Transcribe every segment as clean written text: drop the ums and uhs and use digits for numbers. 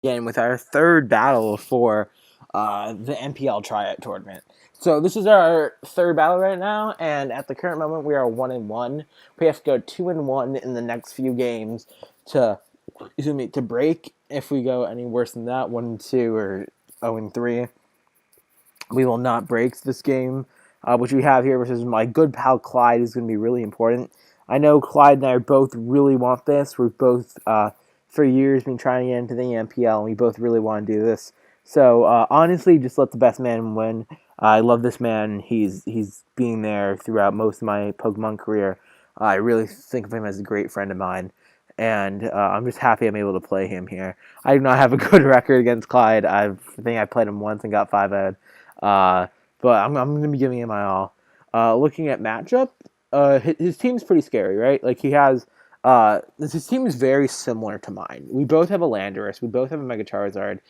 Again with our third battle for the NPL tryout tournament. So this is our third battle right now, and at the current moment we are 1-1. We have to go 2-1 in the next few games to to break. If we go any worse than that, 1-2 or 0-3, we will not break this game, which we have here versus my good pal Clyde is going to be really important. I know Clyde and I both really want this. We've both, for years, been trying to get into the NPL, and we both really want to do this. So honestly, just let the best man win. I love this man. He's being there throughout most of my Pokemon career. I really think of him as a great friend of mine, and I'm just happy I'm able to play him here. I do not have a good record against Clyde. I think I played him once and got 5-0. Uh, but I'm going to be giving it my all. Looking at matchup, his team's pretty scary, right? Like his team is very similar to mine. We both have a Landorus. We both have a Mega Charizard.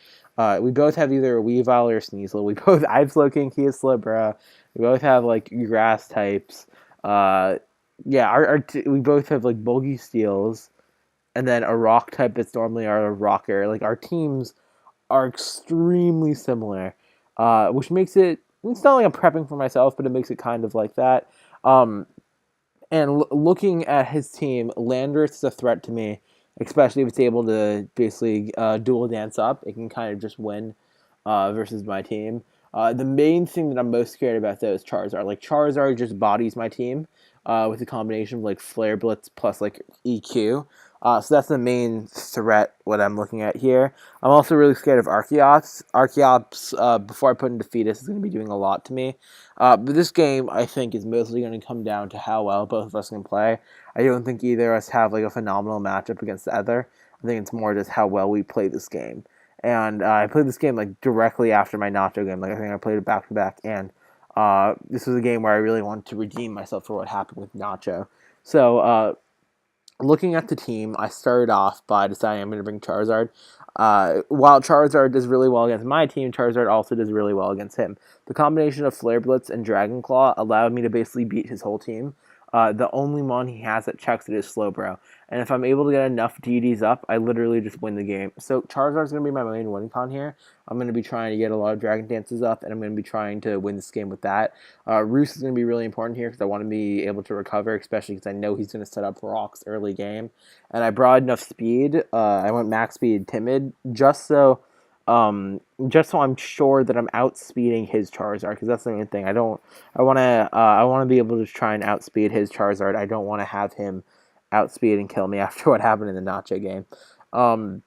We both have either a Weavile or a Sneasel. I have Slowking, he has Slowbro. We both have like grass types. Yeah, we both have like bulky steels, and then a rock type that's normally our rocker. Like our teams are extremely similar, which makes it's not like I'm prepping for myself, but it makes it kind of like that. Um, and looking at his team, Landorus is a threat to me, especially if it's able to basically dual dance up. It can kind of just win versus my team. The main thing that I'm most scared about though is Charizard. Like Charizard just bodies my team with a combination of like Flare Blitz plus like EQ. So that's the main threat. What I'm looking at here. I'm also really scared of Archeops. Archeops, before I put into Fetus, is going to be doing a lot to me. But this game, I think, is mostly going to come down to how well both of us can play. I don't think either of us have like a phenomenal matchup against the other. I think it's more just how well we play this game. And I played this game like directly after my Nacho game. Like I think I played it back to back, and this was a game where I really wanted to redeem myself for what happened with Nacho. So looking at the team, I started off by deciding I'm going to bring Charizard. While Charizard does really well against my team, Charizard also does really well against him. The combination of Flare Blitz and Dragon Claw allowed me to basically beat his whole team. The only one he has that checks it is Slowbro. And if I'm able to get enough DDs up, I literally just win the game. So Charizard's going to be my main winning con here. I'm going to be trying to get a lot of Dragon Dances up, and I'm going to be trying to win this game with that. Roost is going to be really important here because I want to be able to recover, especially because I know he's going to set up rocks early game. And I brought enough speed. I went max speed Timid just so I'm sure that I'm outspeeding his Charizard, because that's the main thing. I want to be able to try and outspeed his Charizard. I don't want to have him outspeed and kill me after what happened in the Nacho game. Um,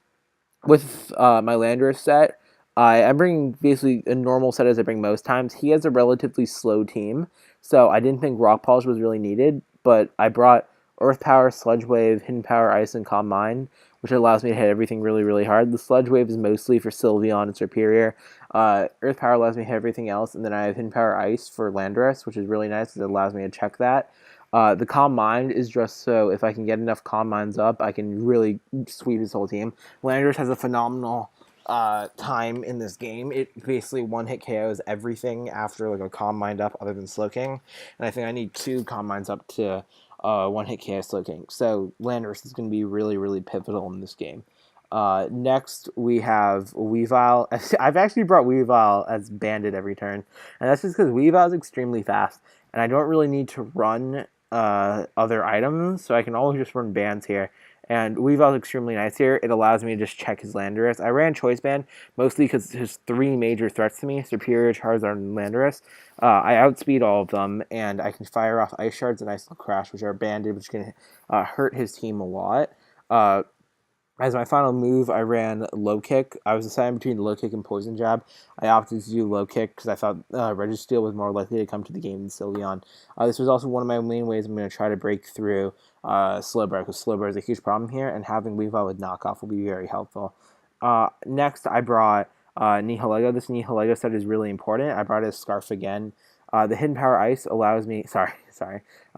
with my Landorus set, I'm bringing basically a normal set as I bring most times. He has a relatively slow team, so I didn't think Rock Polish was really needed, but I brought Earth Power, Sludge Wave, Hidden Power, Ice, and Calm Mind, which allows me to hit everything really, really hard. The Sludge Wave is mostly for Sylveon and Superior. Earth Power allows me to hit everything else, and then I have Hidden Power Ice for Landorus, which is really nice because it allows me to check that. The Calm Mind is just so if I can get enough Calm Minds up, I can really sweep his whole team. Landers has a phenomenal time in this game. It basically one-hit KOs everything after like a Calm Mind up other than Slowking. And I think I need 2 Calm Minds up to one-hit KO Slowking. So Landers is going to be really, really pivotal in this game. Next, we have Weavile. I've actually brought Weavile as Bandit every turn, and that's just because Weavile is extremely fast, and I don't really need to run other items, so I can always just run bands here. And Weavile is extremely nice here. It allows me to just check his Landorus. I ran Choice Band mostly because his 3 major threats to me, Superior, Charizard, and Landorus. I outspeed all of them, and I can fire off Ice Shards and Ice Crash, which are banded, which can hurt his team a lot. As my final move, I ran Low Kick. I was deciding between Low Kick and Poison Jab. I opted to do Low Kick because I thought Registeel was more likely to come to the game than Sylveon. This was also one of my main ways I'm going to try to break through Slowbro, because Slowbro is a huge problem here, and having Weavile with Knockoff will be very helpful. Next, I brought Nihilego. This Nihilego set is really important. I brought his Scarf again. The Hidden Power Ice allows me... Sorry.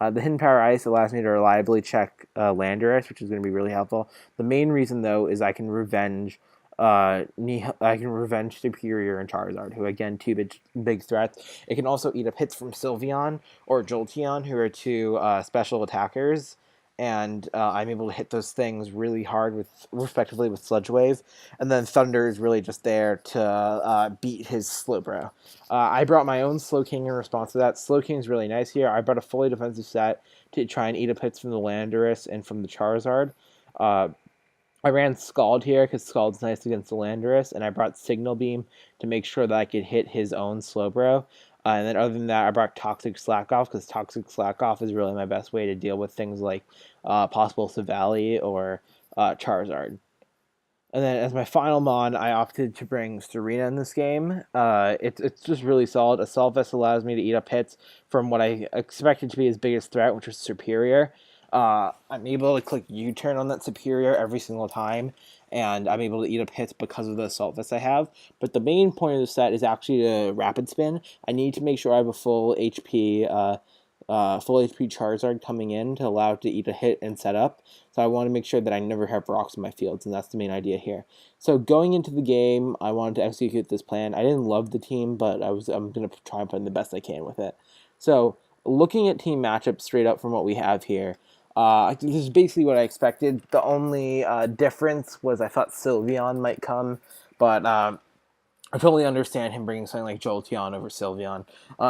The Hidden Power Ice allows me to reliably check Landorus, which is going to be really helpful. The main reason, though, is I can revenge Superior and Charizard, who, again, 2 big threats. It can also eat up hits from Sylveon or Jolteon, who are 2 special attackers. and I'm able to hit those things really hard respectively with Sludge Wave, and then Thunder is really just there to beat his Slowbro. I brought my own Slowking in response to that. Slowking is really nice here. I brought a fully defensive set to try and eat up hits from the Landorus and from the Charizard. I ran Scald here because Scald's nice against the Landorus, and I brought Signal Beam to make sure that I could hit his own Slowbro. And then other than that, I brought Toxic Slack Off because Toxic Slack Off is really my best way to deal with things like possible Savali or Charizard. And then as my final mon, I opted to bring Serena in this game. It's just really solid. Assault Vest allows me to eat up hits from what I expected to be his biggest threat, which was Superior. I'm able to click U-turn on that Superior every single time, and I'm able to eat up hits because of the Assault Vest I have. But the main point of the set is actually a Rapid Spin. I need to make sure I have a full HP Charizard coming in to allow it to eat a hit and set up. So I want to make sure that I never have rocks in my fields, and that's the main idea here. So going into the game, I wanted to execute this plan. I didn't love the team, but I'm going to try and put in the best I can with it. So looking at team matchups straight up from what we have here, this is basically what I expected. The only difference was I thought Sylveon might come, but I totally understand him bringing something like Jolteon over Sylveon.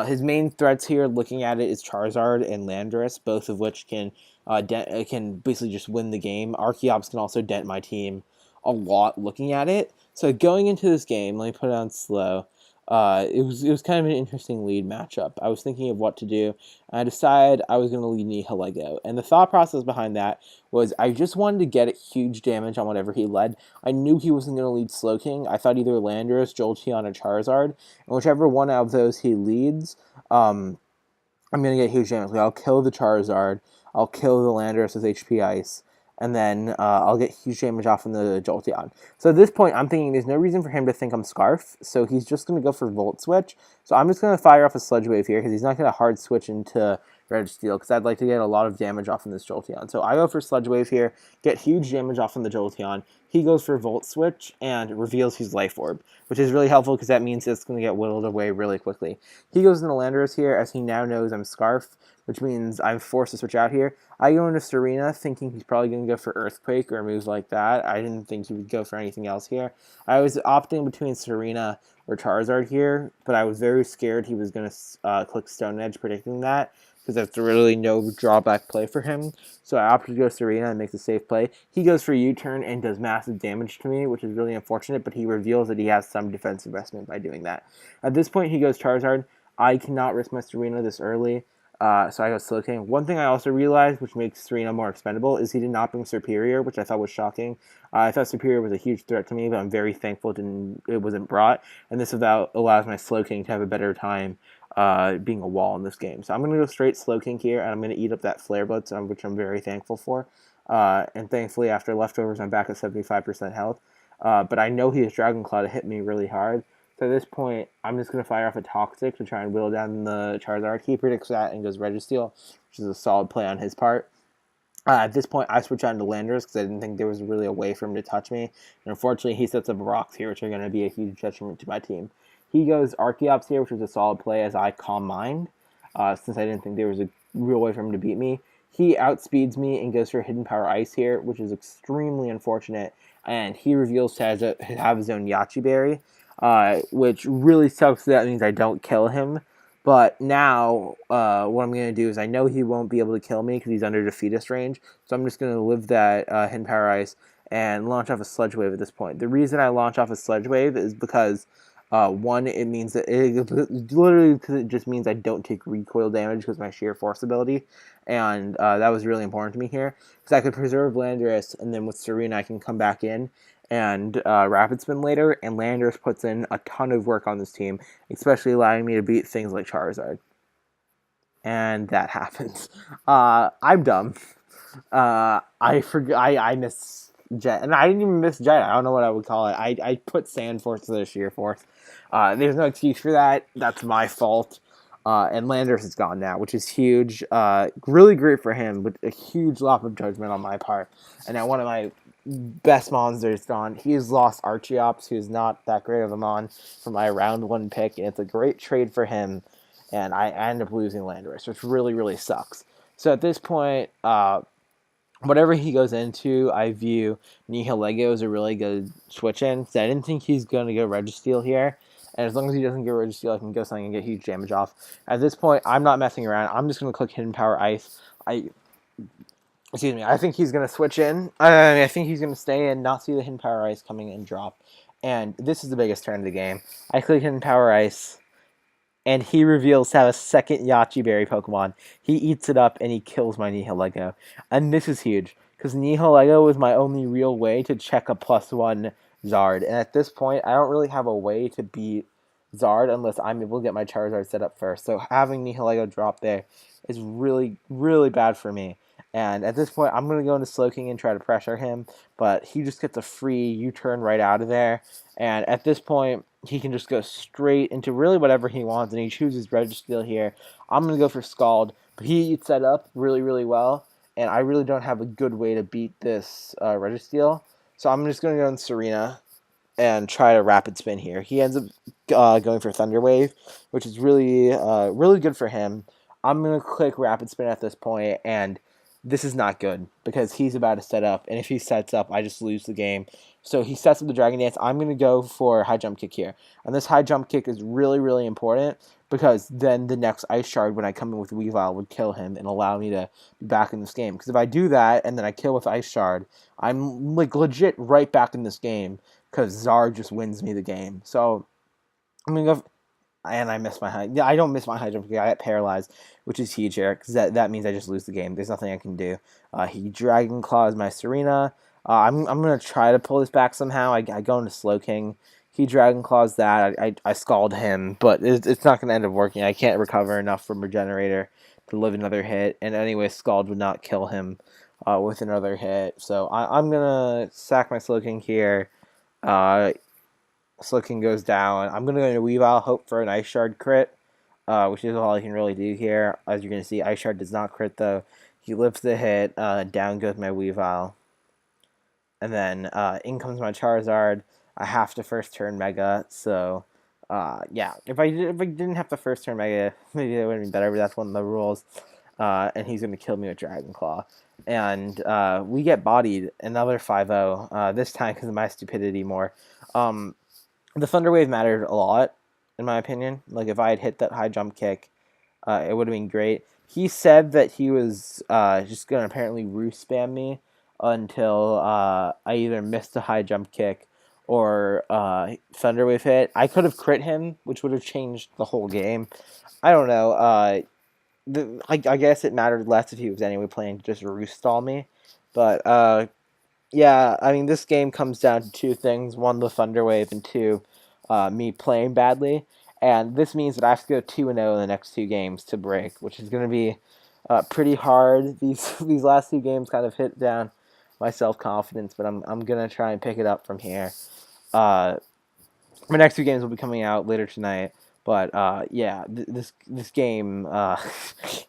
His main threats here, looking at it, is Charizard and Landorus, both of which can basically just win the game. Archeops can also dent my team a lot looking at it. So going into this game, let me put it on slow. It was kind of an interesting lead matchup. I was thinking of what to do, and I decided I was going to lead Nihilego. And the thought process behind that was I just wanted to get huge damage on whatever he led. I knew he wasn't going to lead Slowking. I thought either Landorus, Jolteon, or Charizard, and whichever one out of those he leads, I'm going to get huge damage. Like, I'll kill the Charizard, I'll kill the Landorus with HP Ice, and then I'll get huge damage off from the Jolteon. So at this point, I'm thinking there's no reason for him to think I'm Scarf, so he's just going to go for Volt Switch. So I'm just going to fire off a Sludge Wave here, because he's not going to hard switch into Registeel, because I'd like to get a lot of damage off from this Jolteon. So I go for Sludge Wave here, get huge damage off from the Jolteon. He goes for Volt Switch and reveals his Life Orb, which is really helpful because that means it's going to get whittled away really quickly. He goes into Landorus here, as he now knows I'm Scarf, which means I'm forced to switch out here. I go into Serena, thinking he's probably going to go for Earthquake or moves like that. I didn't think he would go for anything else here. I was opting between Serena or Charizard here, but I was very scared he was going to click Stone Edge, predicting that, because that's really no drawback play for him. So I opted to go Serena and makes a safe play. He goes for U-turn and does massive damage to me, which is really unfortunate, but he reveals that he has some defense investment by doing that. At this point, he goes Charizard. I cannot risk my Serena this early, so I go Slowking. One thing I also realized, which makes Serena more expendable, is he did not bring Superior, which I thought was shocking. I thought Superior was a huge threat to me, but I'm very thankful it wasn't brought, and this allows my Slowking to have a better time being a wall in this game. So I'm going to go straight Slowking here, and I'm going to eat up that Flare Blitz, which I'm very thankful for. And thankfully, after leftovers, I'm back at 75% health. But I know he has Dragon Claw to hit me really hard. So at this point, I'm just going to fire off a Toxic to try and whittle down the Charizard. He predicts that and goes Registeel, which is a solid play on his part. At this point, I switch on to Landorus because I didn't think there was really a way for him to touch me. And unfortunately, he sets up rocks here, which are going to be a huge detriment to my team. He goes Archeops here, which was a solid play as I Calm Mind, since I didn't think there was a real way for him to beat me. He outspeeds me and goes for Hidden Power Ice here, which is extremely unfortunate. And he reveals to have his own Yachi Berry, which really sucks. That means I don't kill him. But now, what I'm going to do is I know he won't be able to kill me because he's under Defeatist range. So I'm just going to live that Hidden Power Ice and launch off a Sludge Wave at this point. The reason I launch off a Sludge Wave is because, one, it means that literally because it just means I don't take recoil damage because of my sheer force ability. And that was really important to me here. Because I could preserve Landorus, and then with Serena I can come back in and Rapid Spin later, and Landorus puts in a ton of work on this team, especially allowing me to beat things like Charizard. And that happens. I'm dumb. I forgot. I miss Jet, and I didn't even miss Jet. I don't know what I would call it. I put Sand Force to the Sheer Force. There's no excuse for that. That's my fault. And Landorus is gone now, which is huge. Really great for him, but a huge lapse of judgment on my part. And now one of my best monsters gone. He's lost Archeops, who's not that great of a mon, for my round one pick, and it's a great trade for him. And I end up losing Landorus, which really, really sucks. So at this point, whatever he goes into, I view Nihilego as a really good switch in. So I didn't think he's going to go Registeel here. And as long as he doesn't get Registeel, I can go something and get huge damage off. At this point, I'm not messing around. I'm just going to click Hidden Power Ice. Excuse me. I think he's going to switch in. I think he's going to stay in, not see the Hidden Power Ice coming and drop. And this is the biggest turn of the game. I click Hidden Power Ice, and he reveals to have a second Yachi Berry Pokemon. He eats it up, and he kills my Nihilego. And this is huge, because Nihilego was my only real way to check a +1 Zard. And at this point, I don't really have a way to beat Zard unless I'm able to get my Charizard set up first. So having Nihilego drop there is really, really bad for me. And at this point, I'm going to go into Slowking and try to pressure him, but he just gets a free U-turn right out of there. And at this point, he can just go straight into really whatever he wants, and he chooses Registeel here. I'm going to go for Scald, but he eats that up really, really well, and I really don't have a good way to beat this Registeel. So I'm just going to go in Serena and try to Rapid Spin here. He ends up going for Thunder Wave, which is really, really good for him. I'm going to click Rapid Spin at this point, and this is not good because he's about to set up, and if he sets up, I just lose the game. So he sets up the Dragon Dance. I'm going to go for High Jump Kick here. And this High Jump Kick is really, really important because then the next Ice Shard, when I come in with Weavile, would kill him and allow me to be back in this game. Because if I do that and then I kill with Ice Shard, I'm like legit right back in this game because Zard just wins me the game. So I'm going to go... And I miss my high. Yeah, I don't miss my high jump. I get paralyzed, which is huge here because that means I just lose the game. There's nothing I can do. He Dragon Claws my Serena. I'm gonna try to pull this back somehow. I go into Slowking. He Dragon Claws that. I scald him, but it's not gonna end up working. I can't recover enough from Regenerator to live another hit. And anyway, Scald would not kill him with another hit. So I'm gonna sack my Slowking here. Slowking goes down. I'm going to go into Weavile, hope for an Ice Shard crit, which is all I can really do here. As you're going to see, Ice Shard does not crit, though. He lives the hit. Down goes my Weavile. And then in comes my Charizard. I have to first turn Mega, so yeah. If I didn't have to first turn Mega, maybe it would have been better, but that's one of the rules. And he's going to kill me with Dragon Claw. And we get bodied, another 5-0, this time because of my stupidity more. The Thunder Wave mattered a lot, in my opinion. Like, if I had hit that high jump kick, it would have been great. He said that he was just going to apparently roost spam me until I either missed a high jump kick or Thunder Wave hit. I could have crit him, which would have changed the whole game. I don't know. I guess it mattered less if he was anyway planning to just roost stall me. But yeah, I mean, this game comes down to two things. One, the Thunder Wave, and two, me playing badly. And this means that I have to go 2-0 in the next two games to break, which is going to be pretty hard. These last two games kind of hit down my self-confidence, but I'm going to try and pick it up from here. My next two games will be coming out later tonight. But yeah, this game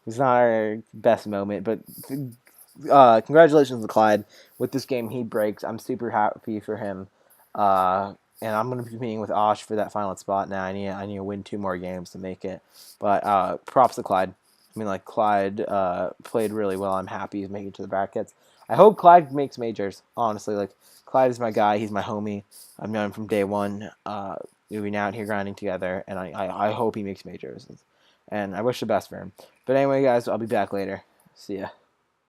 is not our best moment, but congratulations to Clyde. With this game, he breaks. I'm super happy for him. And I'm going to be competing with Osh for that final spot now. I need to win 2 more games to make it. But props to Clyde. I mean, like, Clyde played really well. I'm happy he's making it to the brackets. I hope Clyde makes majors, honestly. Like, Clyde is my guy. He's my homie. I've known him from day one. We've been out here grinding together, and I hope he makes majors. And I wish the best for him. But anyway, guys, I'll be back later. See ya.